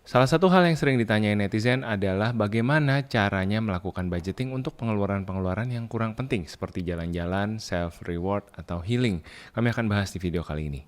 Salah satu hal yang sering ditanyain netizen adalah bagaimana caranya melakukan budgeting untuk pengeluaran-pengeluaran yang kurang penting seperti jalan-jalan, self-reward, atau healing. Kami akan bahas di video kali ini.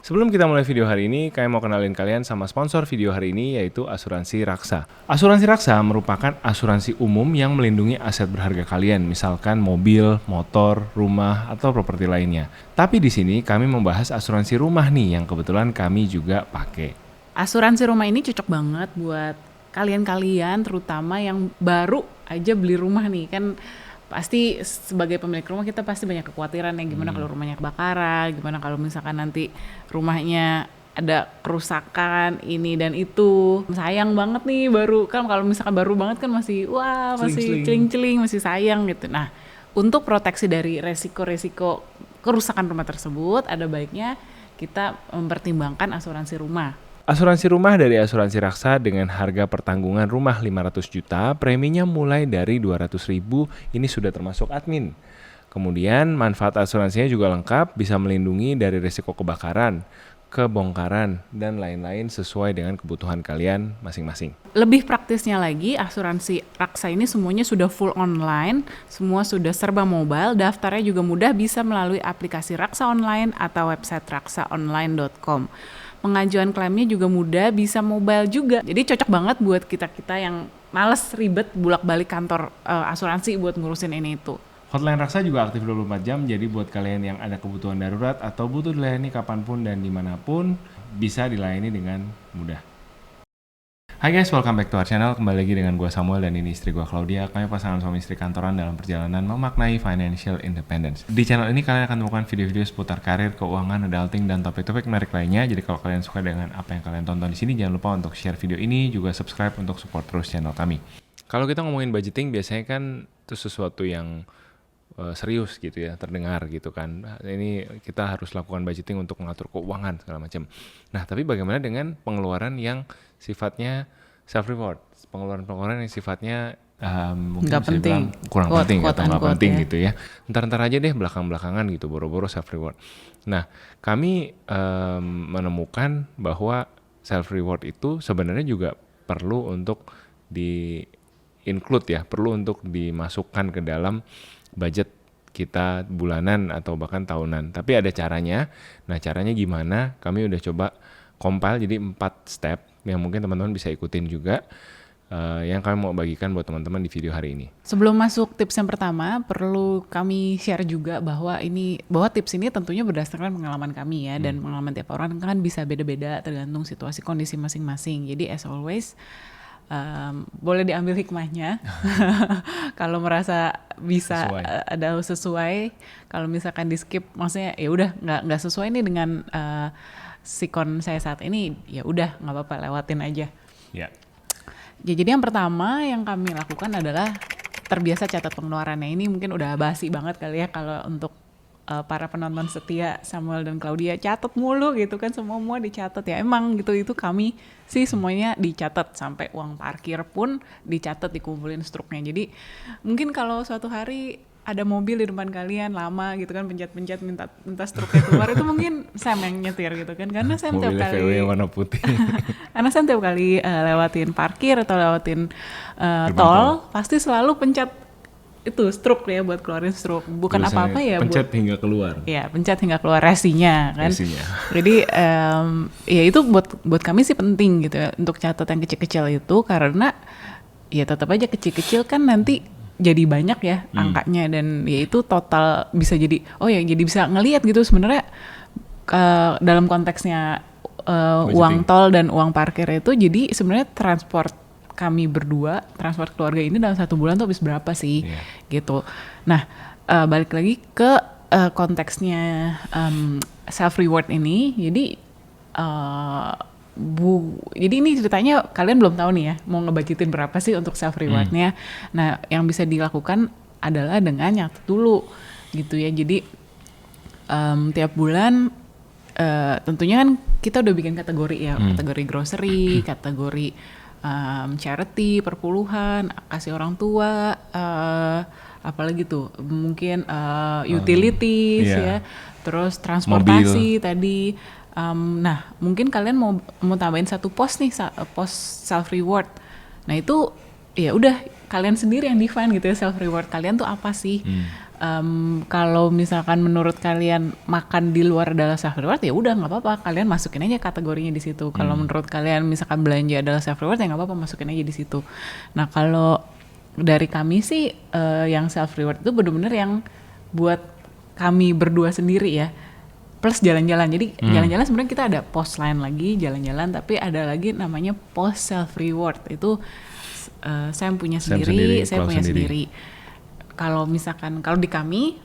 Sebelum kita mulai video hari ini, kami mau kenalin kalian sama sponsor video hari ini, yaitu Asuransi Raksa. Asuransi Raksa merupakan asuransi umum yang melindungi aset berharga kalian, misalkan mobil, motor, rumah, atau properti lainnya. Tapi di sini kami membahas asuransi rumah nih, yang kebetulan kami juga pakai. Asuransi rumah ini cocok banget buat kalian-kalian, terutama yang baru aja beli rumah nih. Kan pasti sebagai pemilik rumah kita pasti banyak kekhawatiran ya, gimana kalau rumahnya kebakaran, gimana kalau misalkan nanti rumahnya ada kerusakan ini dan itu. Sayang banget nih baru, kan kalau misalkan baru banget kan masih masih celing-celing, masih sayang gitu. Nah, untuk proteksi dari resiko-resiko kerusakan rumah tersebut, ada baiknya kita mempertimbangkan asuransi rumah. Asuransi rumah dari Asuransi Raksa dengan harga pertanggungan rumah 500 juta, preminya mulai dari 200.000, ini sudah termasuk admin. Kemudian manfaat asuransinya juga lengkap, bisa melindungi dari risiko kebakaran, kebongkaran, dan lain-lain sesuai dengan kebutuhan kalian masing-masing. Lebih praktisnya lagi, asuransi Raksa ini semuanya sudah full online, semua sudah serba mobile, daftarnya juga mudah, bisa melalui aplikasi Raksa Online atau website raksaonline.com. Pengajuan klaimnya juga mudah, bisa mobile juga. Jadi cocok banget buat kita-kita yang males ribet bolak-balik kantor asuransi buat ngurusin ini itu. Hotline Raksa juga aktif 24 jam, jadi buat kalian yang ada kebutuhan darurat atau butuh dilayani kapanpun dan dimanapun, bisa dilayani dengan mudah. Hai guys, welcome back to our channel. Kembali lagi dengan gue Samuel dan ini istri gue Claudia. Kami pasangan suami istri kantoran dalam perjalanan memaknai financial independence. Di channel ini kalian akan menemukan video-video seputar karir, keuangan, adulting, dan topik-topik menarik lainnya. Jadi kalau kalian suka dengan apa yang kalian tonton di sini, jangan lupa untuk share video ini, juga subscribe untuk support terus channel kami. Kalau kita ngomongin budgeting, biasanya kan itu sesuatu yang serius gitu ya, terdengar gitu kan. Ini kita harus lakukan budgeting untuk mengatur keuangan segala macam. Nah, tapi bagaimana dengan pengeluaran yang sifatnya self reward, pengeluaran-pengeluaran yang sifatnya mungkin nggak bisa penting, dibilang kurang penting atau nggak penting ya. gitu ya. Ntar aja deh belakang-belakangan gitu, boro-boro self reward. Nah, kami menemukan bahwa self reward itu sebenarnya juga perlu untuk di include ya, perlu untuk dimasukkan ke dalam budget kita bulanan atau bahkan tahunan. Tapi ada caranya. Nah, caranya gimana? Kami udah coba compile jadi 4 step yang mungkin teman-teman bisa ikutin juga, yang kami mau bagikan buat teman-teman di video hari ini. Sebelum masuk tips yang pertama, perlu kami share juga bahwa tips ini tentunya berdasarkan pengalaman kami ya, dan pengalaman tiap orang kan bisa beda-beda tergantung situasi kondisi masing-masing. Jadi as always, boleh diambil hikmahnya kalau merasa bisa ada sesuai. Kalau misalkan di skip, maksudnya ya udah nggak sesuai nih dengan sikon saya saat ini, ya udah nggak apa-apa, lewatin aja. Ya. Jadi yang pertama yang kami lakukan adalah terbiasa catat pengeluarannya. Ini mungkin udah basi banget kali ya kalau untuk para penonton setia Samuel dan Claudia, catat mulu gitu kan, semua dicatat ya. Emang gitu, itu kami sih semuanya dicatat, sampai uang parkir pun dicatat, dikumpulin struknya. Jadi mungkin kalau suatu hari ada mobil di depan kalian lama gitu kan, pencet-pencet minta struknya keluar, itu mungkin Sam yang nyetir gitu kan, karena Sam tiap kali VW warna putih. Karena Sam tiap kali lewatin parkir atau lewatin tol, pasti selalu pencet itu struk ya, buat keluarin struk, bukan apa-apa ya, pencet hingga keluar. Iya, pencet hingga keluar resinya kan. Jadi ya itu buat kami sih penting gitu ya, untuk catat yang kecil-kecil itu, karena ya tetap aja kecil-kecil kan nanti jadi banyak ya angkanya, dan ya itu total bisa jadi jadi bisa ngelihat gitu sebenarnya dalam konteksnya uang tol dan uang parkir itu. Jadi sebenarnya transport kami berdua, transport keluarga ini dalam 1 bulan tuh habis berapa sih, gitu. Nah, balik lagi ke konteksnya self reward ini. Jadi jadi ini ceritanya kalian belum tahu nih ya, mau ngebudgetin berapa sih untuk self rewardnya. Nah, yang bisa dilakukan adalah dengan nyatet dulu, gitu ya. Jadi tiap bulan tentunya kan kita udah bikin kategori ya, kategori grocery, kategori charity, perpuluhan, kasih orang tua, apalagi tuh mungkin utilities ya, terus transportasi tadi. Nah mungkin kalian mau tambahin satu pos nih, pos self reward. Nah itu ya udah kalian sendiri yang define gitu ya, self reward kalian tuh apa sih. Kalau misalkan menurut kalian makan di luar adalah self reward, ya udah nggak apa-apa, kalian masukin aja kategorinya di situ. Kalau menurut kalian misalkan belanja adalah self reward, ya nggak apa-apa, masukin aja di situ. Nah kalau dari kami sih yang self reward itu benar-benar yang buat kami berdua sendiri ya, plus jalan-jalan. Jadi jalan-jalan sebenarnya kita ada pos lain lagi, jalan-jalan, tapi ada lagi namanya pos self reward. Itu saya punya sendiri, saya punya sendiri. Kalau misalkan kalau di kami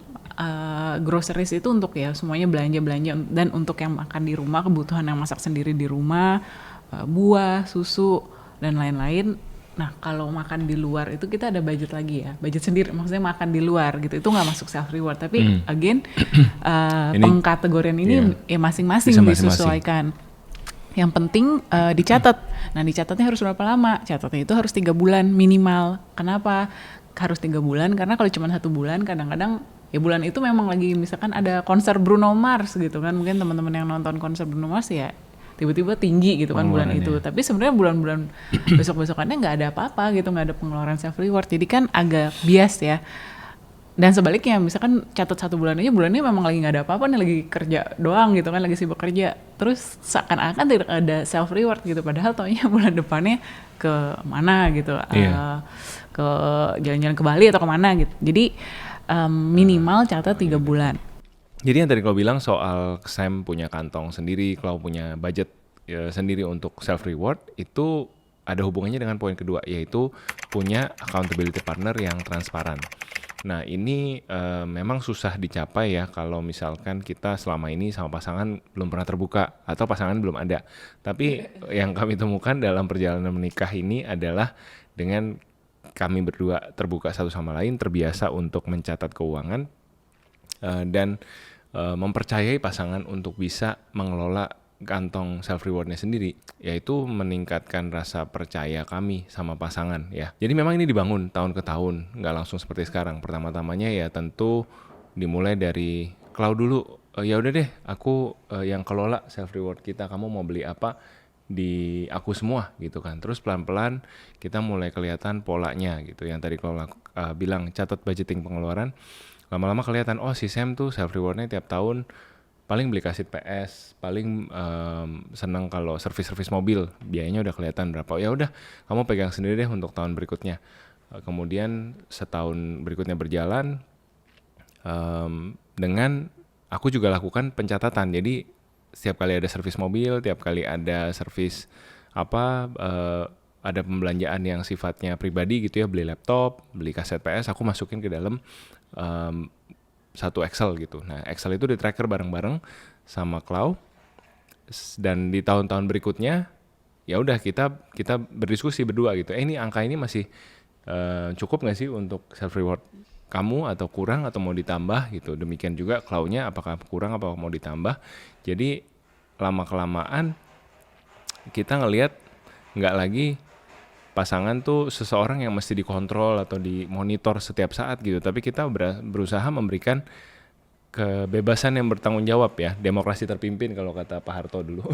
groceries itu untuk ya semuanya belanja dan untuk yang makan di rumah, kebutuhan yang masak sendiri di rumah, buah, susu dan lain-lain. Nah kalau makan di luar itu kita ada budget lagi ya, budget sendiri, maksudnya makan di luar gitu, itu nggak masuk self reward. Tapi again pengkategorian ini ya masing-masing disesuaikan. Yang penting dicatat. Nah dicatatnya harus berapa lama? Catatnya itu harus 3 bulan minimal. Kenapa harus 3 bulan? Karena kalau cuma 1 bulan kadang-kadang ya bulan itu memang lagi misalkan ada konser Bruno Mars gitu kan, mungkin teman-teman yang nonton konser Bruno Mars ya tiba-tiba tinggi gitu kan bulan itu. Tapi sebenarnya bulan-bulan besok-besokannya nggak ada apa-apa gitu, nggak ada pengeluaran self reward. Jadi kan agak bias ya. Dan sebaliknya misalkan catat 1 bulan aja, bulannya memang lagi nggak ada apa-apa nih, lagi kerja doang gitu kan, lagi sibuk kerja, terus seakan-akan tidak ada self reward gitu, padahal taunya bulan depannya ke mana gitu, ke jalan-jalan ke Bali atau kemana gitu. Jadi minimal catat 3 bulan. Jadi yang tadi kau bilang soal Sam punya kantong sendiri, kau punya budget sendiri untuk self reward, itu ada hubungannya dengan poin kedua, yaitu punya accountability partner yang transparan. Nah ini memang susah dicapai ya kalau misalkan kita selama ini sama pasangan belum pernah terbuka atau pasangan belum ada. Tapi yang kami temukan dalam perjalanan menikah ini adalah dengan kami berdua terbuka satu sama lain, terbiasa untuk mencatat keuangan dan mempercayai pasangan untuk bisa mengelola kantong self rewardnya sendiri, yaitu meningkatkan rasa percaya kami sama pasangan ya. Jadi memang ini dibangun tahun ke tahun, nggak langsung seperti sekarang. Pertama-tamanya ya tentu dimulai dari Clau dulu, ya udah deh aku yang kelola self reward kita, kamu mau beli apa di aku semua gitu kan. Terus pelan-pelan kita mulai kelihatan polanya gitu, yang tadi Clau bilang catat budgeting pengeluaran. Lama-lama kelihatan, oh si Sam tuh self rewardnya tiap tahun paling beli kaset PS, paling senang kalau servis mobil, biayanya udah kelihatan berapa. Ya udah, kamu pegang sendiri deh untuk tahun berikutnya. Kemudian setahun berikutnya berjalan, dengan aku juga lakukan pencatatan. Jadi setiap kali ada servis mobil, tiap kali ada servis ada pembelanjaan yang sifatnya pribadi gitu ya, beli laptop, beli kaset PS, aku masukin ke dalam satu Excel gitu. Nah Excel itu di tracker bareng-bareng sama Clau, dan di tahun-tahun berikutnya ya udah kita berdiskusi berdua gitu. Ini angka ini masih cukup nggak sih untuk self reward kamu, atau kurang, atau mau ditambah gitu. Demikian juga Clau-nya, apakah kurang apa mau ditambah. Jadi lama kelamaan kita ngelihat nggak lagi pasangan tuh seseorang yang mesti dikontrol atau dimonitor setiap saat gitu, tapi kita berusaha memberikan kebebasan yang bertanggung jawab ya, demokrasi terpimpin kalau kata Pak Harto dulu.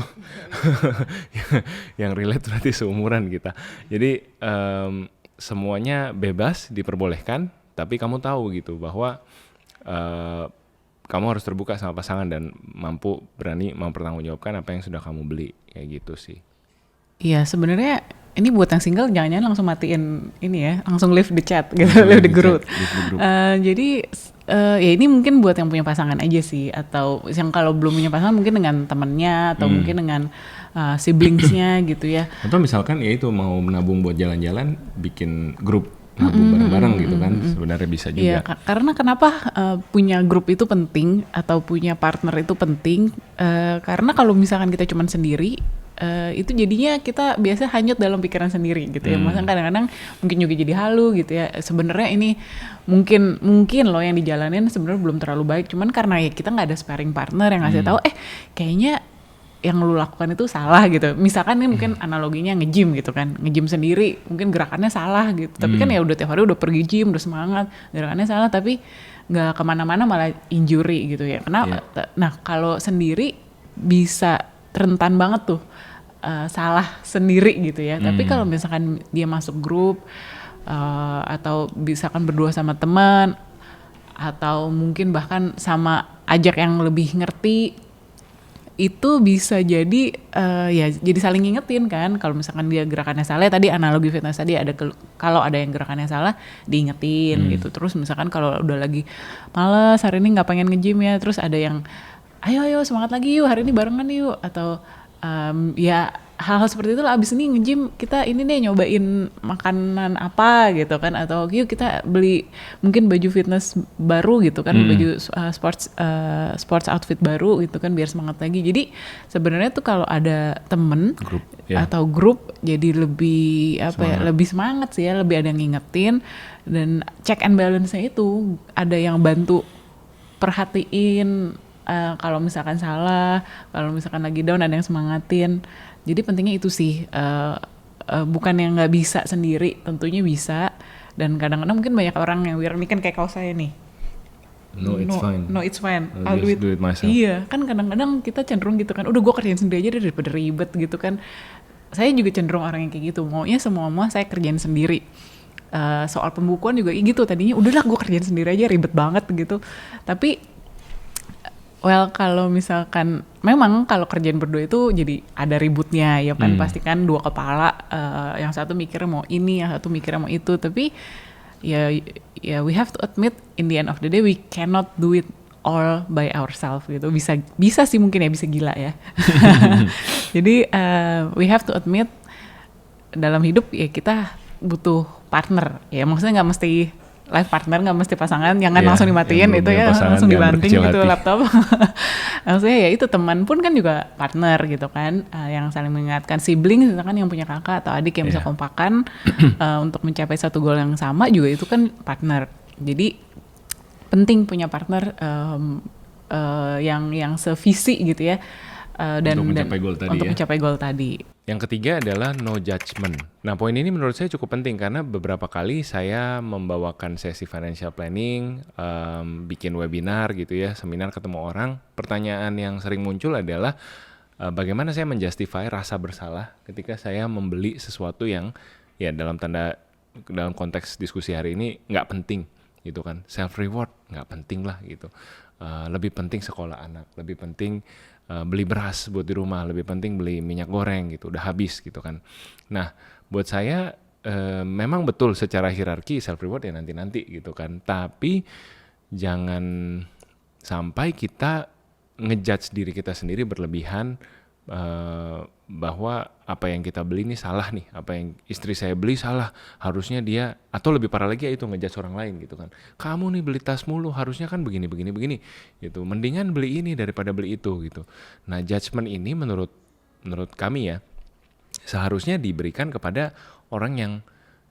Yang relate berarti seumuran kita. Jadi semuanya bebas, diperbolehkan, tapi kamu tahu gitu bahwa kamu harus terbuka sama pasangan dan berani mempertanggungjawabkan apa yang sudah kamu beli, kayak gitu sih. Iya sebenarnya ini buat yang single jangan-jangan langsung matiin ini ya, langsung leave the chat gitu, leave the group. Jadi ya ini mungkin buat yang punya pasangan aja sih, atau yang kalau belum punya pasangan mungkin dengan temannya atau mungkin dengan siblingsnya gitu ya. Atau misalkan ya itu mau menabung buat jalan-jalan, bikin grup nabung bareng-bareng gitu kan, sebenarnya bisa juga. Iya, karena kenapa punya grup itu penting atau punya partner itu penting, karena kalau misalkan kita cuman sendiri, itu jadinya kita biasa hanyut dalam pikiran sendiri gitu ya. Maksudnya kadang-kadang mungkin juga jadi halu gitu ya. Sebenarnya ini mungkin loh yang dijalanin sebenarnya belum terlalu baik, cuman karena ya kita nggak ada sparring partner yang ngasih tahu, kayaknya yang lu lakukan itu salah gitu. Misalkan nih mungkin analoginya nge-gym gitu kan, nge-gym sendiri mungkin gerakannya salah gitu, tapi kan ya udah tiap hari udah pergi gym, udah semangat, gerakannya salah tapi nggak kemana-mana malah injury gitu ya. Kenapa? Nah kalau sendiri bisa rentan banget tuh salah sendiri gitu ya. Tapi kalau misalkan dia masuk grup atau misalkan berdua sama teman atau mungkin bahkan sama ajak yang lebih ngerti, itu bisa jadi ya jadi saling ngingetin kan. Kalau misalkan dia gerakannya salah, tadi analogi fitness tadi ada kalau ada yang gerakannya salah diingetin gitu. Terus misalkan kalau udah lagi males hari ini nggak pengen nge-gym ya, terus ada yang ayo semangat lagi yuk, hari ini barengan yuk, atau ya hal-hal seperti itu lah. Abis ini nge-gym kita ini deh nyobain makanan apa gitu kan, atau yuk kita beli mungkin baju fitness baru gitu kan, baju sports outfit baru gitu kan biar semangat lagi. Jadi sebenarnya tuh kalau ada temen atau grup jadi lebih lebih semangat sih ya, lebih ada yang ngingetin, dan check and balance-nya itu ada yang bantu perhatiin kalau misalkan salah, kalau misalkan lagi down ada yang semangatin. Jadi pentingnya itu sih, bukan yang nggak bisa sendiri, tentunya bisa. Dan kadang-kadang mungkin banyak orang yang ini kan kayak kaos saya nih. No, it's fine. I'll do it myself. Iya, kan kadang-kadang kita cenderung gitu kan, udah gue kerjain sendiri aja daripada ribet gitu kan. Saya juga cenderung orang yang kayak gitu, maunya semua saya kerjain sendiri. Soal pembukuan juga gitu, tadinya udahlah gue kerjain sendiri aja, ribet banget gitu. Tapi kalau misalkan memang kalau kerjaan berdua itu jadi ada ributnya ya kan, pasti kan dua kepala, yang satu mikirnya mau ini, yang satu mikirnya mau itu. Tapi ya we have to admit in the end of the day we cannot do it all by ourselves gitu. Bisa sih mungkin ya, bisa gila ya. Jadi we have to admit dalam hidup ya kita butuh partner ya, maksudnya nggak mesti life partner, nggak mesti pasangan, jangan langsung dimatiin itu ya, langsung dibanting gitu laptop. Maksudnya ya itu teman pun kan juga partner gitu kan, yang saling mengingatkan. Sibling misalkan yang punya kakak atau adik yang bisa kompakan untuk mencapai satu goal yang sama juga itu kan partner. Jadi penting punya partner yang sevisi gitu ya, dan untuk mencapai goal tadi. Yang ketiga adalah no judgment. Nah, poin ini menurut saya cukup penting karena beberapa kali saya membawakan sesi financial planning, bikin webinar gitu ya, seminar ketemu orang. Pertanyaan yang sering muncul adalah bagaimana saya menjustify rasa bersalah ketika saya membeli sesuatu yang ya dalam konteks diskusi hari ini nggak penting gitu kan. Self reward nggak penting lah gitu. Lebih penting sekolah anak, lebih penting beli beras buat di rumah, lebih penting beli minyak goreng gitu, udah habis gitu kan. Nah, buat saya memang betul secara hierarki self reward ya nanti gitu kan. Tapi jangan sampai kita ngejudge diri kita sendiri berlebihan, bahwa apa yang kita beli ini salah nih, apa yang istri saya beli salah, harusnya dia, atau lebih parah lagi ya itu ngejudge orang lain gitu kan. Kamu nih beli tas mulu, harusnya kan begini gitu. Mendingan beli ini daripada beli itu gitu. Nah, judgement ini menurut kami ya seharusnya diberikan kepada orang yang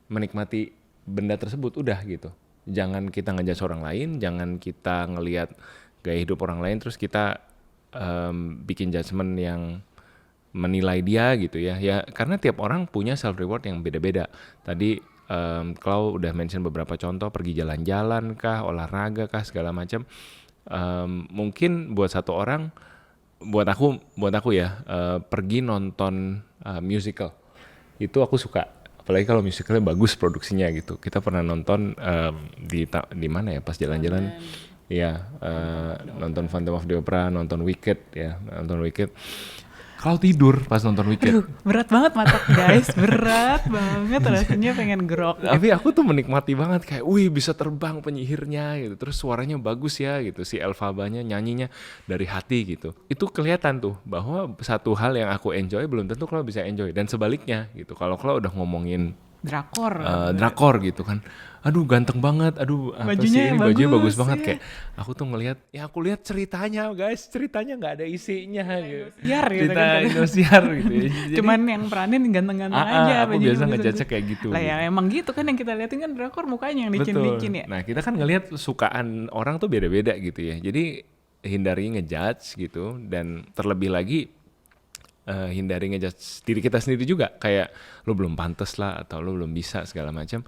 menikmati benda tersebut, udah gitu. Jangan kita ngejudge orang lain, jangan kita ngelihat gaya hidup orang lain terus kita bikin judgement yang menilai dia gitu ya. Karena tiap orang punya self reward yang beda-beda. Tadi Klau udah mention beberapa contoh, pergi jalan-jalan kah, olahraga kah, segala macam. Mungkin buat satu orang, buat aku ya, pergi nonton musical itu aku suka, apalagi kalau musicalnya bagus produksinya gitu. Kita pernah nonton di mana ya pas jalan-jalan. Ya, nonton Phantom of the Opera, nonton Wicked. Kalau tidur pas nonton Wicked. Aduh, berat banget matok guys, berat banget, rasanya pengen grok. Tapi aku tuh menikmati banget, kayak wih bisa terbang penyihirnya gitu, terus suaranya bagus ya gitu, si Elphaba-nya nyanyinya dari hati gitu. Itu kelihatan tuh bahwa satu hal yang aku enjoy belum tentu kalau bisa enjoy, dan sebaliknya gitu. Kalau udah ngomongin drakor gitu kan, aduh ganteng banget, aduh apa bajunya sih ini bajunya bagus banget, kayak aku tuh ngelihat, ya aku lihat ceritanya guys, ceritanya nggak ada isinya gitu. Siar gitu kan, Indosiar gitu ya. Jadi, cuman yang peranin ganteng-ganteng aja. Aku biasa ngejudge kayak gitu. Lah ya emang gitu kan yang kita liatin kan drakor, mukanya yang licin-licin ya. Nah kita kan ngelihat sukaan orang tuh beda-beda gitu ya, jadi hindari ngejudge gitu. Dan terlebih lagi hindari ngejudge diri kita sendiri juga, kayak lo belum pantas lah atau lo belum bisa segala macam.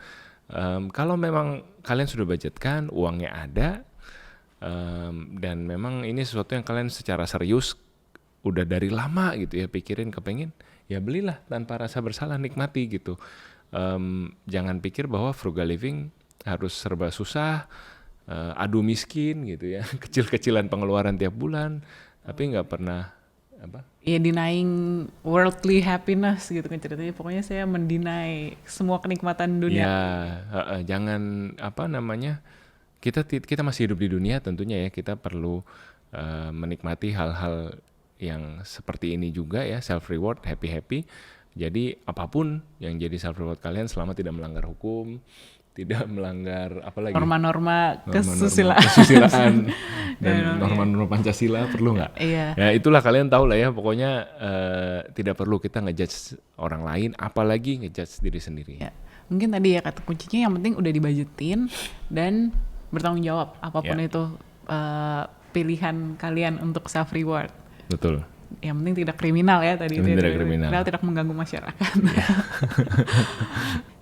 Kalau memang kalian sudah budgetkan, uangnya ada, dan memang ini sesuatu yang kalian secara serius udah dari lama gitu ya pikirin, kepengen, ya belilah tanpa rasa bersalah, nikmati gitu. Jangan pikir bahwa frugal living harus serba susah, adu miskin gitu ya, kecil-kecilan pengeluaran tiap bulan, tapi nggak pernah ya denying worldly happiness gitu kan ceritanya. Pokoknya saya mendinai semua kenikmatan dunia. Ya, jangan kita masih hidup di dunia tentunya ya, kita perlu menikmati hal-hal yang seperti ini juga ya, self reward, happy. Jadi apapun yang jadi self reward kalian selama tidak melanggar hukum, tidak melanggar apalagi norma-norma kesusilaan dan norma-norma Pancasila, perlu nggak? Iya. Ya itulah, kalian tahu lah ya, pokoknya tidak perlu kita ngejudge orang lain, apalagi ngejudge diri sendiri. Ya, mungkin tadi ya kata kuncinya yang penting udah dibajetin dan bertanggung jawab apapun itu pilihan kalian untuk self reward. Betul. Yang penting tidak kriminal ya tadi. Tidak kriminal. Tidak mengganggu masyarakat.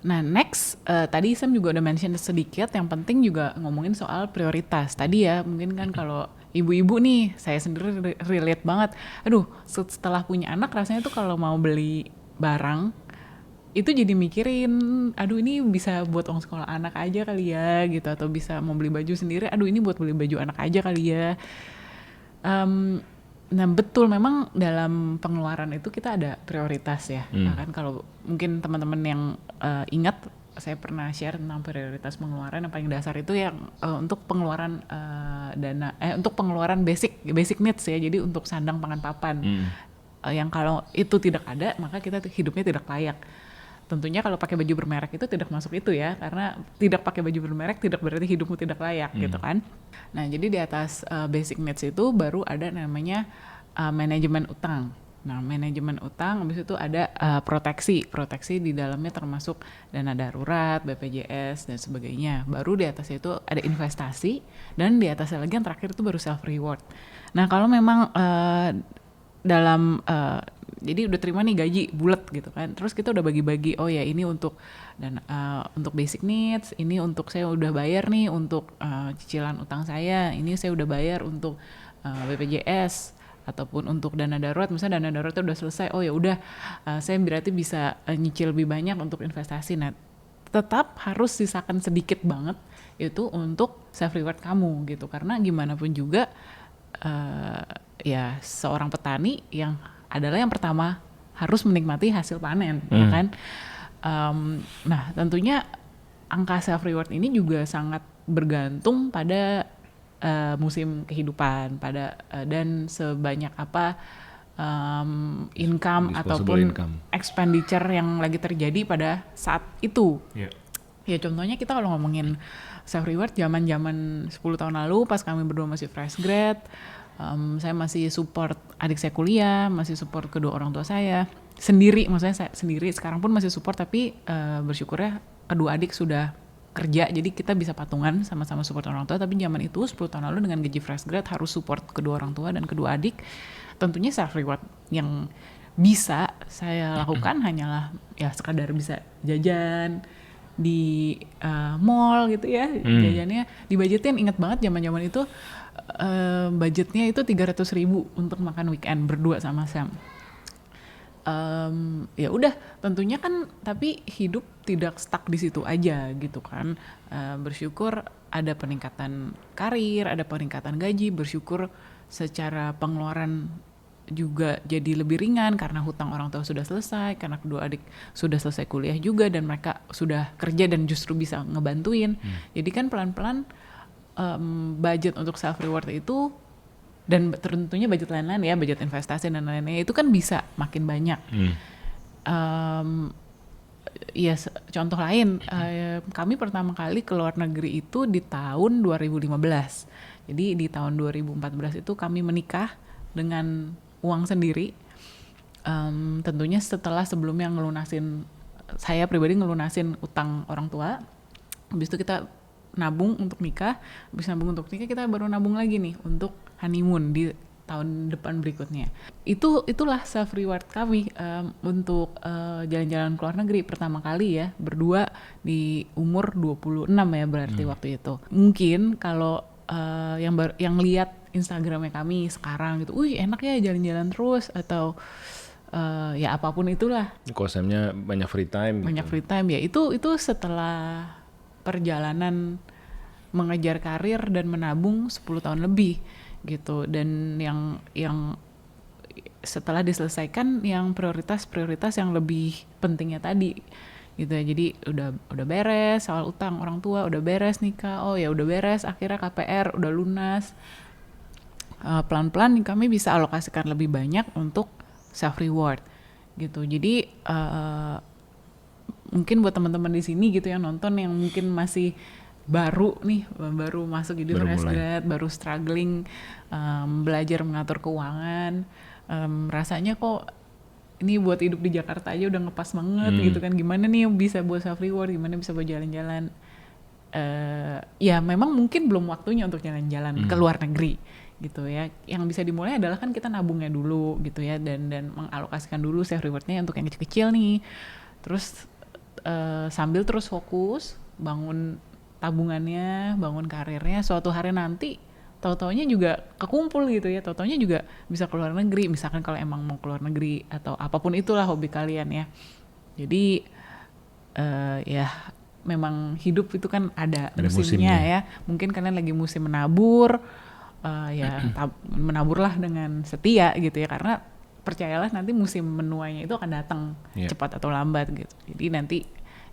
Nah next, tadi Sam juga udah mention sedikit, yang penting juga ngomongin soal prioritas. Tadi ya mungkin kan kalau ibu-ibu nih, saya sendiri relate banget. Aduh, setelah punya anak rasanya tuh kalau mau beli barang, itu jadi mikirin, aduh ini bisa buat uang sekolah anak aja kali ya gitu, atau bisa mau beli baju sendiri, aduh ini buat beli baju anak aja kali ya. Nah betul, memang dalam pengeluaran itu kita ada prioritas ya. Nah, kan kalau mungkin teman-teman yang ingat, saya pernah share tentang prioritas pengeluaran yang paling dasar itu yang untuk pengeluaran untuk pengeluaran basic needs ya. Jadi untuk sandang pangan papan. Yang kalau itu tidak ada, maka kita hidupnya tidak layak. Tentunya kalau pakai baju bermerek itu tidak masuk itu ya, karena tidak pakai baju bermerek tidak berarti hidupmu tidak layak gitu kan. Nah jadi di atas basic needs itu baru ada namanya manajemen utang. Nah manajemen utang, habis itu ada proteksi di dalamnya termasuk dana darurat, BPJS dan sebagainya. Baru di atasnya itu ada investasi, dan di atasnya lagi yang terakhir itu baru self reward. Nah kalau memang dalam jadi udah terima nih gaji bulat gitu kan, terus kita udah bagi-bagi, oh ya ini untuk untuk basic needs, ini untuk saya udah bayar nih untuk cicilan utang saya, ini saya udah bayar untuk BPJS ataupun untuk dana darurat, misalnya dana daruratnya udah selesai, oh ya udah saya berarti bisa nyicil lebih banyak untuk investasi. Nah tetap harus sisakan sedikit banget itu untuk self reward kamu gitu, karena gimana pun juga ya seorang petani yang adalah yang pertama harus menikmati hasil panen, ya kan? Nah tentunya angka self reward ini juga sangat bergantung pada musim kehidupan, dan sebanyak apa income ataupun expenditure yang lagi terjadi pada saat itu. Ya contohnya kita kalau ngomongin self reward zaman 10 tahun lalu pas kami berdua masih fresh grad, saya masih support adik saya kuliah, masih support kedua orang tua saya sendiri, maksudnya saya sendiri sekarang pun masih support, tapi bersyukurnya kedua adik sudah kerja, jadi kita bisa patungan sama-sama support orang tua. Tapi zaman itu 10 tahun lalu dengan gaji fresh grad harus support kedua orang tua dan kedua adik. Tentunya self reward yang bisa saya lakukan hanyalah ya sekadar bisa jajan di mall gitu ya, jajannya dibudgetin. Ingat banget zaman-zaman itu budgetnya itu 300.000 untuk makan weekend berdua sama Sam. Ya udah, tentunya kan, tapi hidup tidak stuck di situ aja gitu kan. Bersyukur ada peningkatan karir, ada peningkatan gaji, bersyukur secara pengeluaran juga jadi lebih ringan karena hutang orang tua sudah selesai, karena kedua adik sudah selesai kuliah juga dan mereka sudah kerja dan justru bisa ngebantuin. Jadi kan pelan-pelan budget untuk self reward itu, dan tentunya budget lain-lain ya, budget investasi dan lain-lainnya itu kan bisa makin banyak. Ya contoh lain, kami pertama kali ke luar negeri itu di tahun 2015. Jadi di tahun 2014 itu kami menikah dengan uang sendiri. Tentunya setelah sebelumnya saya pribadi ngelunasin utang orang tua. Habis itu kita nabung untuk nikah, habis nabung untuk nikah kita baru nabung lagi nih untuk honeymoon di tahun depan berikutnya. Itulah self reward kami untuk jalan-jalan ke luar negeri pertama kali ya, berdua di umur 26 ya berarti waktu itu. Mungkin kalau yang lihat Instagramnya kami sekarang gitu, wih enak ya jalan-jalan terus, atau ya apapun itulah. Konsepnya banyak free time. Banyak free time ya, itu setelah perjalanan mengejar karir dan menabung 10 tahun lebih gitu. Dan yang setelah diselesaikan yang prioritas yang lebih pentingnya tadi gitu ya. Jadi udah beres soal utang orang tua, udah beres nikah, oh ya udah beres akhirnya KPR udah lunas. Pelan-pelan kami bisa alokasikan lebih banyak untuk self reward gitu. Jadi mungkin buat teman-teman di sini gitu yang nonton yang mungkin masih baru masuk jadi fresh grad, baru struggling belajar mengatur keuangan, rasanya kok ini buat hidup di Jakarta aja udah ngepas banget gitu kan, gimana nih bisa buat self reward, gimana bisa buat jalan-jalan, ya memang mungkin belum waktunya untuk jalan-jalan ke luar negeri gitu ya. Yang bisa dimulai adalah kan kita nabungnya dulu gitu ya, dan mengalokasikan dulu self rewardnya untuk yang kecil-kecil nih, terus sambil terus fokus bangun tabungannya, bangun karirnya, suatu hari nanti tahu-taunya juga kekumpul gitu ya, tahu-taunya juga bisa ke luar negeri, misalkan kalau emang mau ke luar negeri atau apapun itulah hobi kalian ya. Jadi ya memang hidup itu kan ada musimnya ya, mungkin kalian lagi musim menabur, ya menaburlah dengan setia gitu ya, karena percayalah nanti musim menuainya itu akan datang cepat atau lambat gitu. Jadi nanti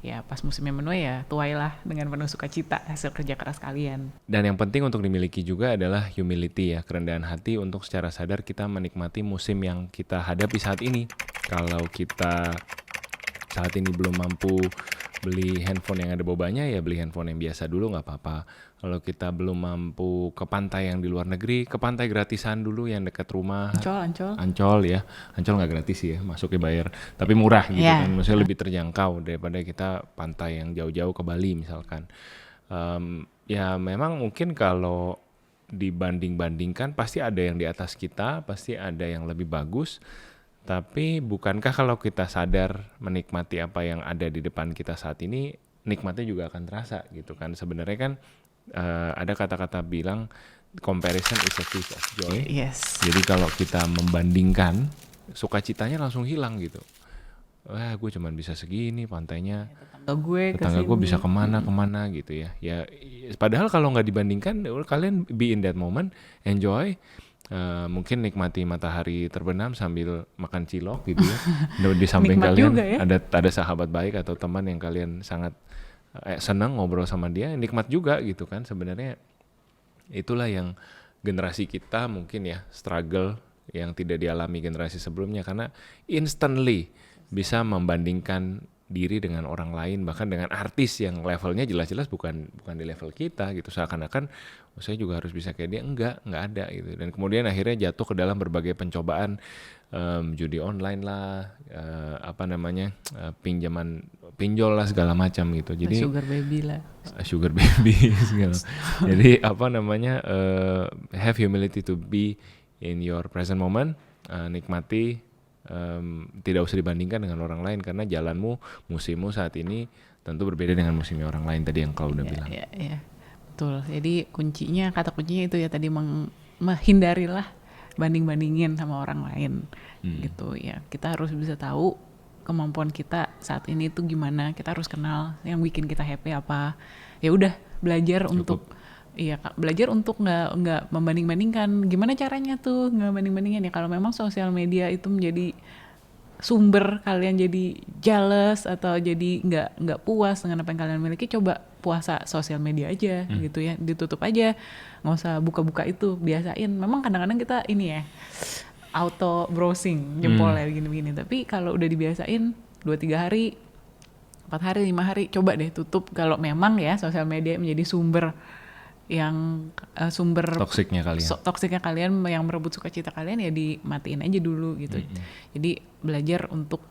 ya pas musimnya menuai ya tuailah dengan penuh sukacita hasil kerja keras kalian. Dan yang penting untuk dimiliki juga adalah humility ya, kerendahan hati untuk secara sadar kita menikmati musim yang kita hadapi saat ini. Kalau kita saat ini belum mampu beli handphone yang ada bobanya, ya beli handphone yang biasa dulu nggak apa-apa. Kalau kita belum mampu ke pantai yang di luar negeri, ke pantai gratisan dulu yang dekat rumah. Ancol ya. Ancol nggak gratis sih ya, masuknya bayar. Tapi murah gitu kan, maksudnya lebih terjangkau daripada kita pantai yang jauh-jauh ke Bali misalkan. Ya memang mungkin kalau dibanding-bandingkan pasti ada yang di atas kita, pasti ada yang lebih bagus. Tapi bukankah kalau kita sadar menikmati apa yang ada di depan kita saat ini, nikmatnya juga akan terasa gitu kan. Sebenarnya kan ada kata-kata bilang comparison is a thief of joy. Yes. Jadi kalau kita membandingkan, sukacitanya langsung hilang gitu. Wah, gue cuman bisa segini pantainya. Tetangga gue bisa kemana gitu ya. Ya padahal kalau nggak dibandingkan, kalian be in that moment, enjoy. Mungkin nikmati matahari terbenam sambil makan cilok gitu ya. Di samping kalian ya? ada sahabat baik atau teman yang kalian sangat senang ngobrol sama dia, nikmat juga gitu kan. Sebenarnya itulah yang generasi kita mungkin ya struggle yang tidak dialami generasi sebelumnya, karena instantly bisa membandingkan diri dengan orang lain, bahkan dengan artis yang levelnya jelas-jelas bukan di level kita gitu. Seakan-akan saya juga harus bisa kayak dia, enggak ada gitu. Dan kemudian akhirnya jatuh ke dalam berbagai pencobaan, judi online lah, pinjol lah segala macam gitu. Jadi sugar baby segala. Jadi have humility to be in your present moment, nikmati. Tidak usah dibandingkan dengan orang lain, karena jalanmu, musimmu saat ini tentu berbeda dengan musimnya orang lain tadi yang kau udah bilang. Iya, betul. Jadi kata kuncinya itu ya tadi, menghindarilah banding-bandingin sama orang lain gitu ya. Kita harus bisa tahu kemampuan kita saat ini itu gimana. Kita harus kenal yang bikin kita happy apa. Ya udah belajar untuk nggak membanding-bandingkan. Gimana caranya tuh nggak banding-bandingin ya? Kalau memang sosial media itu menjadi sumber kalian jadi jealous atau jadi nggak puas dengan apa yang kalian miliki, coba puasa sosial media aja gitu ya, ditutup aja, nggak usah buka-buka itu, biasain. Memang kadang-kadang kita ini ya auto browsing jempolnya gini-gini, tapi kalau udah dibiasain 2-3 hari, 4 hari, 5 hari, coba deh tutup kalau memang ya sosial media menjadi sumber toksiknya kalian yang merebut sukacita kalian, ya dimatiin aja dulu gitu. Jadi belajar untuk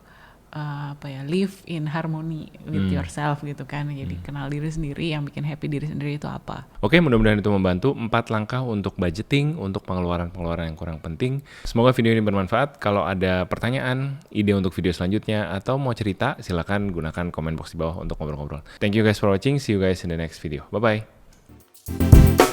live in harmony with yourself gitu kan. Jadi kenal diri sendiri, yang bikin happy diri sendiri itu apa. Oke, mudah-mudahan itu membantu 4 langkah untuk budgeting, untuk pengeluaran-pengeluaran yang kurang penting. Semoga video ini bermanfaat. Kalau ada pertanyaan, ide untuk video selanjutnya, atau mau cerita, silakan gunakan komen box di bawah untuk ngobrol-ngobrol. Thank you guys for watching. See you guys in the next video. Bye-bye.